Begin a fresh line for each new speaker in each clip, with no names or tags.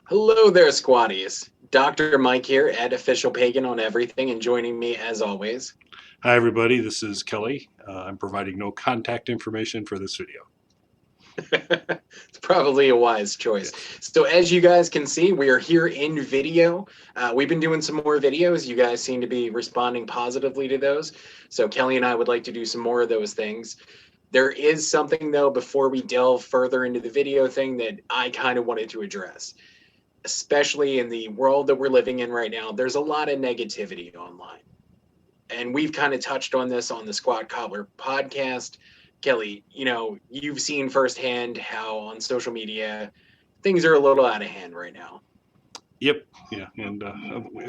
Hello there, squatties. Dr. Mike here at Official Pagan on everything, and joining me as always.
Hi everybody, this is Kelly. I'm providing no contact information for this video.
It's probably a wise choice.
Yes.
So, as you guys can see, we are here in video. We've been doing some more videos. You guys seem to be responding positively to those. So, Kelly and I would like to do some more of those things. There is something, though, before we delve further into the video thing that I kind of wanted to address, especially in the world that we're living in right now. There's a lot of negativity online. And we've kind of touched on this on the Squat Cobbler podcast. Kelly, you've seen firsthand how on social media things are a little out of hand right now.
Yep. Yeah. And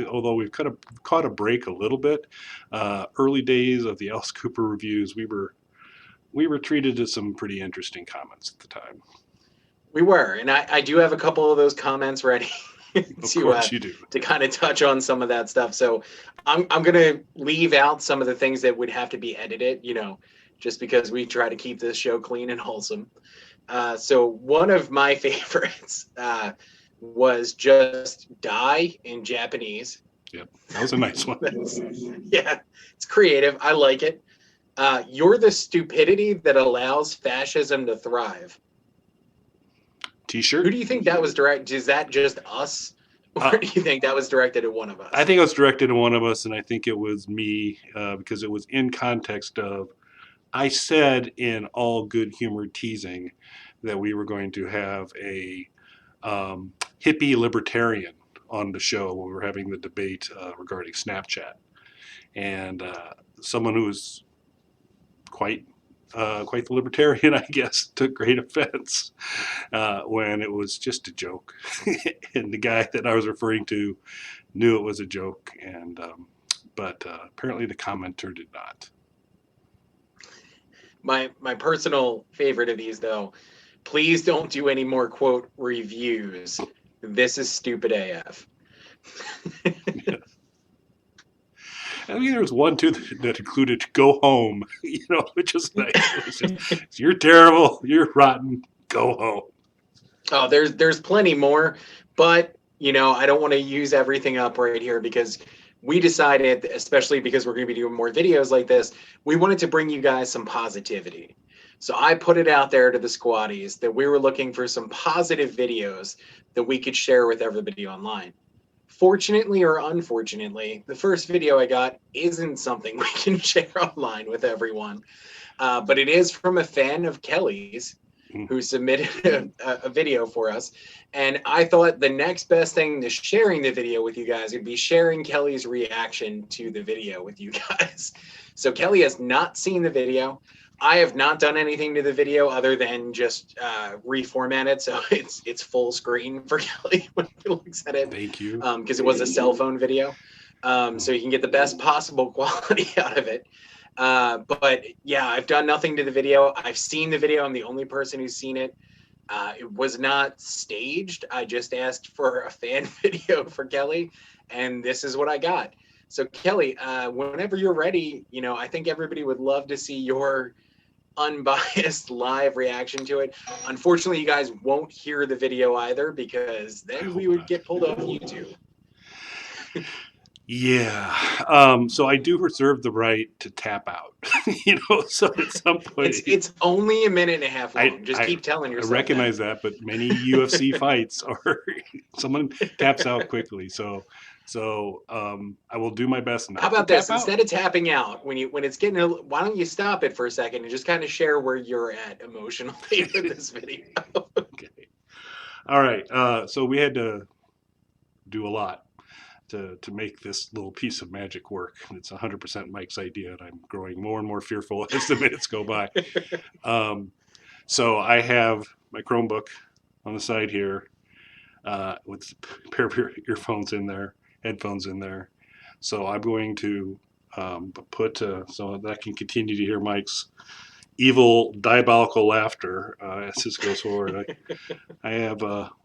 although we've caught a break a little bit, early days of the Alice Cooper reviews, we were treated to some pretty interesting comments at the time.
We were, and I do have a couple of those comments ready
Of course you do.
to kind of touch on some of that stuff. So I'm gonna leave out some of the things that would have to be edited, just because we try to keep this show clean and wholesome. So one of my favorites was just die in Japanese.
Yep, that was a nice one.
Yeah, it's creative. I like it. You're the stupidity that allows fascism to thrive.
T-shirt.
Who do you think that was directed? Is that just us? Or do you think that was directed at one of us?
I think it was directed at one of us, and I think it was me because it was in context of I said in all good humored teasing that we were going to have a hippie libertarian on the show when we were having the debate regarding Snapchat, and someone who was quite the libertarian, I guess, took great offense when it was just a joke, and the guy that I was referring to knew it was a joke, and but apparently the commenter did not.
My personal favorite of these, though, please don't do any more quote reviews. This is stupid AF.
I mean, there was one too that included "go home," which is nice. You're terrible. You're rotten. Go home.
Oh, there's plenty more, but I don't want to use everything up right here because we decided, especially because we're going to be doing more videos like this, we wanted to bring you guys some positivity. So I put it out there to the squatties that we were looking for some positive videos that we could share with everybody online. Fortunately or unfortunately, the first video I got isn't something we can share online with everyone, but it is from a fan of Kelly's who submitted a video for us. And I thought the next best thing to sharing the video with you guys would be sharing Kelly's reaction to the video with you guys. So Kelly has not seen the video. I have not done anything to the video other than just reformat it so it's full screen for Kelly when he looks at it.
Thank you.
Because it was a cell phone video, so you can get the best possible quality out of it. But yeah, I've done nothing to the video. I've seen the video. I'm the only person who's seen it. It was not staged. I just asked for a fan video for Kelly, and this is what I got. So Kelly, whenever you're ready, I think everybody would love to see your unbiased live reaction to it. Unfortunately, you guys won't hear the video either because then we would get pulled off YouTube.
Yeah. So I do reserve the right to tap out. So at some point
it's only a minute and a half long. Just keep telling yourself.
I recognize that, but many UFC fights are someone taps out quickly. So I will do my best not.
How about this? Instead of tapping out when it's getting, why don't you stop it for a second and just kind of share where you're at emotionally with this video?
Okay. All right. So we had to do a lot to make this little piece of magic work. It's 100% Mike's idea, and I'm growing more and more fearful as the minutes go by. So I have my Chromebook on the side here with a pair of earphones in there, headphones in there. So I'm going to put so that I can continue to hear Mike's evil, diabolical laughter as this goes forward. I have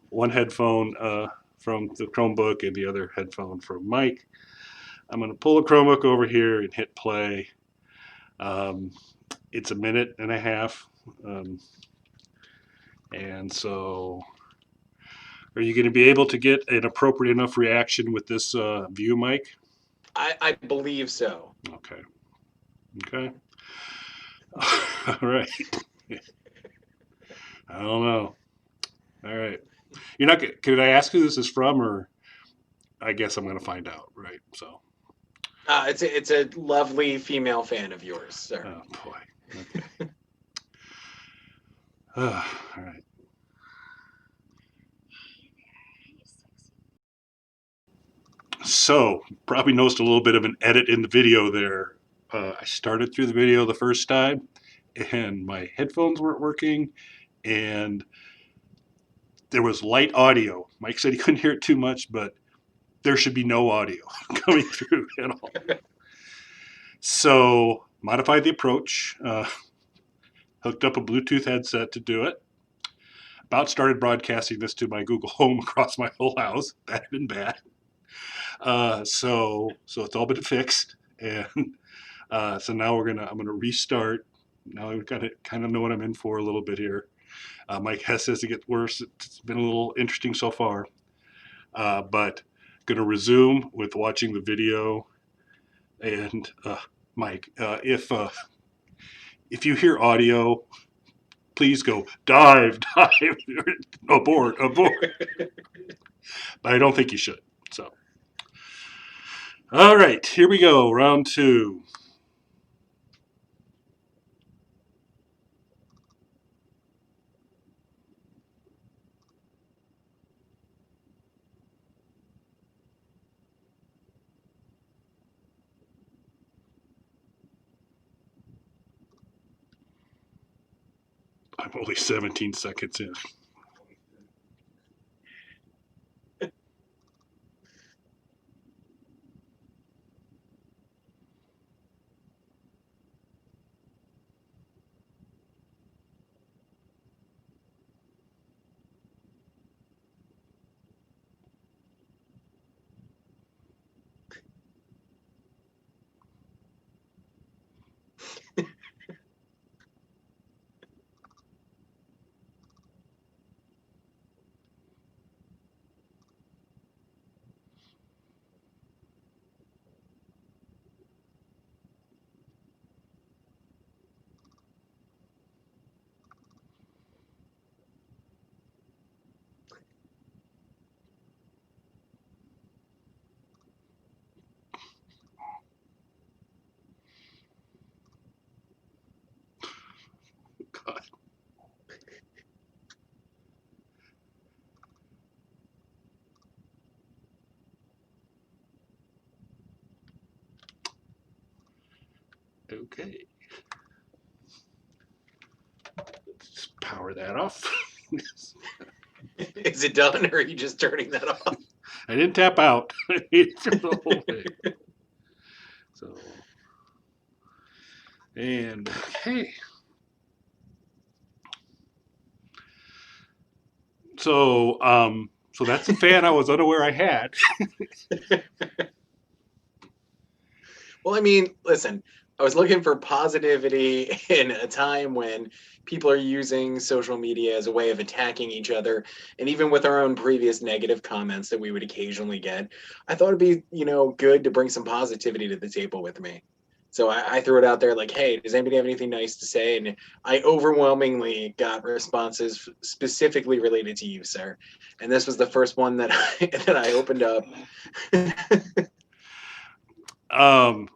one headphone from the Chromebook and the other headphone from Mike. I'm going to pull the Chromebook over here and hit play. It's a minute and a half. And so Are you going to be able to get an appropriate enough reaction with this view mic?
I believe so.
Okay. Okay. All right. I don't know. All right. You're not. Could I ask who this is from, or I guess I'm going to find out, right? So.
It's a lovely female fan of yours, sir.
Oh boy. Okay. All right. So probably noticed a little bit of an edit in the video there. I started through the video the first time, and my headphones weren't working, and there was light audio. Mike said he couldn't hear it too much, but there should be no audio coming through at all. So modified the approach, hooked up a Bluetooth headset to do it. About started broadcasting this to my Google Home across my whole house. That had been bad. So it's all been fixed, and so now I'm gonna restart. Now I've got to kind of know what I'm in for a little bit here. Mike Hess says it gets worse. It's been a little interesting so far, but going to resume with watching the video. And Mike, if you hear audio, please go dive, abort. But I don't think you should. So, all right, here we go. Round two. I'm only 17 seconds in. God. Okay. Let's power that off.
Is it done, or are you just turning that off?
I didn't tap out. I made it through the whole thing. So, and okay. So that's a fan I was unaware I had.
Well, I mean, listen, I was looking for positivity in a time when people are using social media as a way of attacking each other. And even with our own previous negative comments that we would occasionally get, I thought it'd be, good to bring some positivity to the table with me. So I threw it out there like, hey, does anybody have anything nice to say? And I overwhelmingly got responses specifically related to you, sir. And this was the first one that I opened up.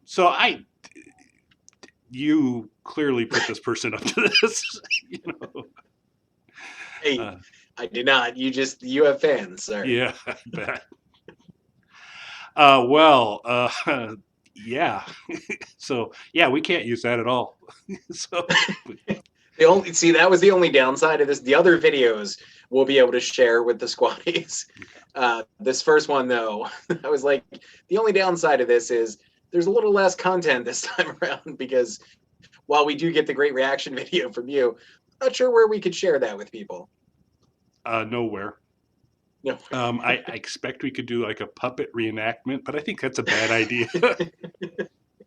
So you clearly put this person up to this.
Hey, I did not. You have fans, sir.
Yeah, I bet. Well, yeah. So yeah, we can't use that at all. So
that was the only downside of this. The other videos we'll be able to share with the squatties. This first one, though, I was like, the only downside of this is there's a little less content this time around, because while we do get the great reaction video from you, I'm not sure where we could share that with people.
Nowhere.
No.
I expect we could do like a puppet reenactment, but I think that's a bad idea.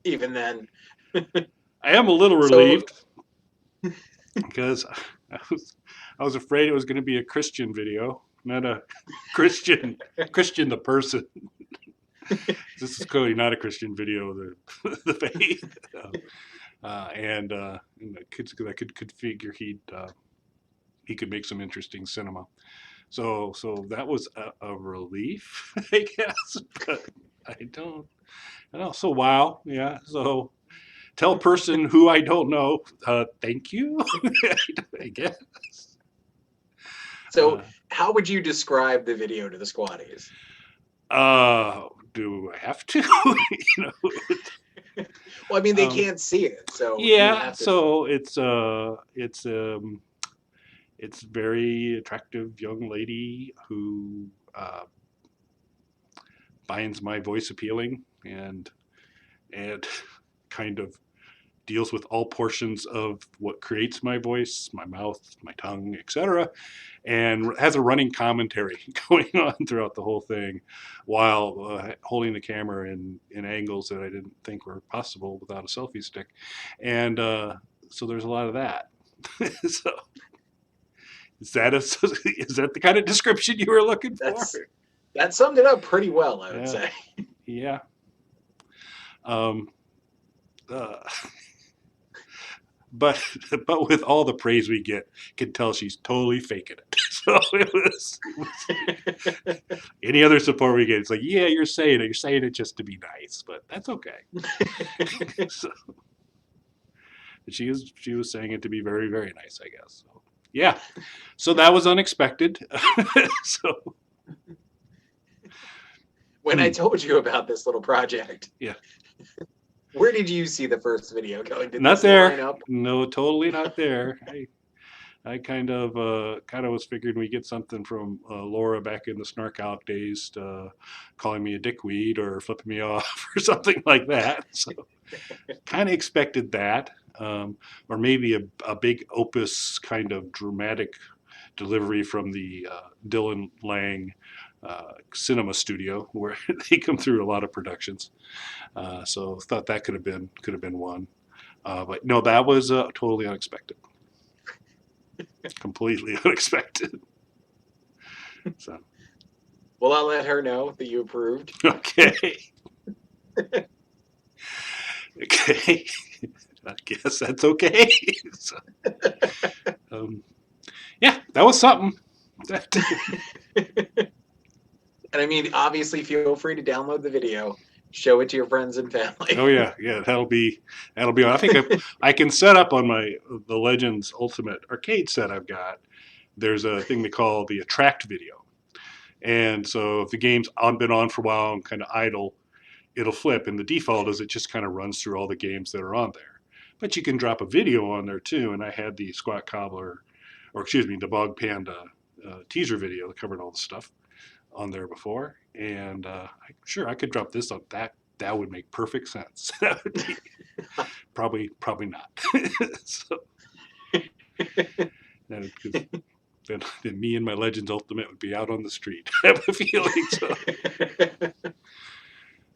Even then.
I am a little relieved because I was afraid it was going to be a Christian video. not a Christian the person. This is clearly not a Christian video. The faith, and I could figure he could make some interesting cinema. So that was a relief, I guess. But I don't know. So wow, yeah. So tell a person who I don't know, thank you, I guess.
So, how would you describe the video to the squatties?
Do I have to? you know,
Well, I mean, they can't see it, so you
yeah.
have to.
So it's very attractive young lady who finds my voice appealing and kind of deals with all portions of what creates my voice, my mouth, my tongue, etc., and has a running commentary going on throughout the whole thing while holding the camera in angles that I didn't think were possible without a selfie stick. And so there's a lot of that. So is that the kind of description you were looking for?
That summed it up pretty well, I would say.
Yeah. But with all the praise we get, can tell she's totally faking it. So it was any other support we get, it's like, yeah, you're saying it just to be nice, but that's okay. So she was saying it to be very, very nice, I guess. So yeah, so that was unexpected. So
when I told you about this little project,
yeah.
Where did you see the first video going? Did
not
this
there.
line up?
No, totally not there. I kind of was figuring we get something from Laura back in the Snark Out days, calling me a dickweed or flipping me off or something like that. So kind of expected that, or maybe a big opus kind of dramatic delivery from the Dylan Lang cinema studio where they come through a lot of productions. So thought that could have been one. But no, that was totally unexpected. Completely unexpected. So.
Well, I'll let her know that you approved.
Okay. Okay. I guess that's okay. So, yeah, that was something.
And I mean, obviously, feel free to download the video, show it to your friends and family.
Oh yeah, that'll be. I think I can set up on the Legends Ultimate arcade set I've got. There's a thing they call the attract video, and so if the game's been on for a while and kind of idle, it'll flip, and the default is it just kind of runs through all the games that are on there. But you can drop a video on there too, and I had the Squat Cobbler, or excuse me, the Bog Panda teaser video that covered all the stuff on there before, and sure I could drop this on that. That would make perfect sense. That would be probably not. So then me and my Legends Ultimate would be out on the street. I have a feeling so.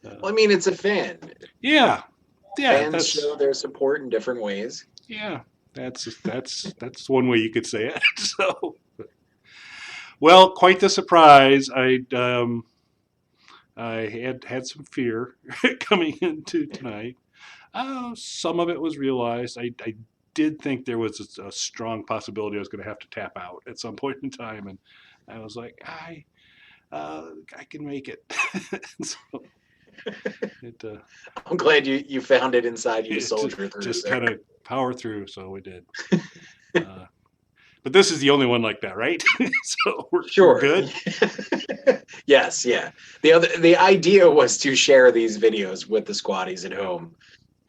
Well, I mean, it's a fan.
Yeah.
Fans show their support in different ways.
Yeah, that's one way you could say it. So, well, quite the surprise. I had some fear coming into tonight. Some of it was realized. I did think there was a strong possibility I was going to have to tap out at some point in time, and I was like, I can make it. So,
I'm glad you found it inside you to soldier through.
Just kind of power through, so we did. But this is the only one like that, right? So we're good.
Yes, yeah. The idea was to share these videos with the squatties at home,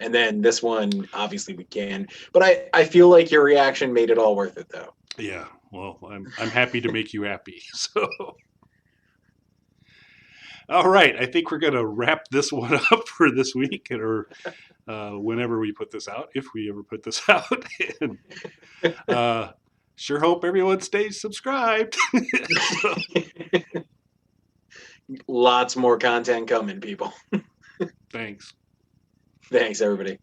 and then this one, obviously, we can. But I feel like your reaction made it all worth it, though.
Yeah. Well, I'm happy to make you happy. So. All right, I think we're going to wrap this one up for this week, or whenever we put this out, if we ever put this out. And, sure hope everyone stays subscribed. So.
Lots more content coming, people.
Thanks.
Thanks, everybody.